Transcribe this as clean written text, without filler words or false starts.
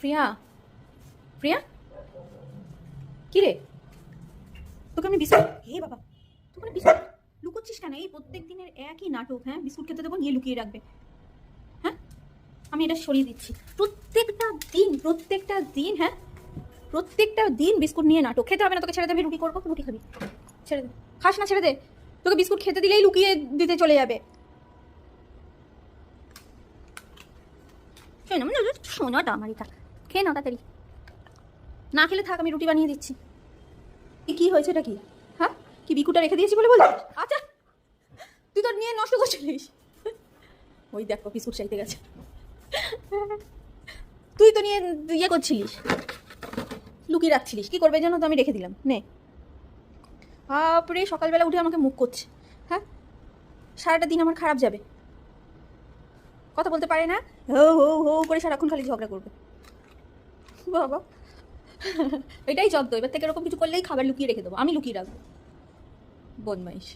প্রিয়া, প্রিয়া, কি রে? তোকে আমি বিস্কুট, হে বাবা, তোকে আমি বিস্কুট লুকোচ্ছিস কেন? এই প্রত্যেক দিনের একই নাটক। হ্যাঁ, বিস্কুট খেতে দেবো, নিয়ে লুকিয়ে রাখবে। হ্যাঁ, আমি এটা সরিয়ে দিচ্ছি। প্রত্যেকটা দিন, হ্যাঁ, প্রত্যেকটা দিন বিস্কুট নিয়ে নাটক। খেতে হবে না তোকে, ছেড়ে দে, আমি রুটি করবো, রুটি খাবি। ছেড়ে দে, খাস না, ছেড়ে দে। তোকে বিস্কুট খেতে দিলেই লুকিয়ে দিতে চলে যাবে। শোনাটা আমার এটা, খেয়ে না তাড়াতাড়ি। না খেলে থাক, আমি রুটি বানিয়ে দিচ্ছি। কি হয়েছে, এটা কি? হ্যাঁ, কি বিকুটা রেখে দিয়েছি বলে বলছিস? আচ্ছা, তুই তো নিয়ে নষ্ট করছিলিস। ওই দেখো, বিস্কুট চাইতে গেছে। তুই তো নিয়ে ইয়ে করছিলিস, লুকিয়ে রাখছিলিস। কি করবে জানো তো, আমি রেখে দিলাম। নে, বাপরে, সকালবেলা উঠে আমাকে মুখ করছে। হ্যাঁ, সারাটা দিন আমার খারাপ যাবে। কথা বলতে পারে না, হো হো হো করে সারাক্ষণ খালি ঝগড়া করবে। বাবা, এটাই জব্দ। এবার থেকে এরকম কিছু করলেই খাবার লুকিয়ে রেখে দেবো, আমি লুকিয়ে রাখবো। বদমাইশ।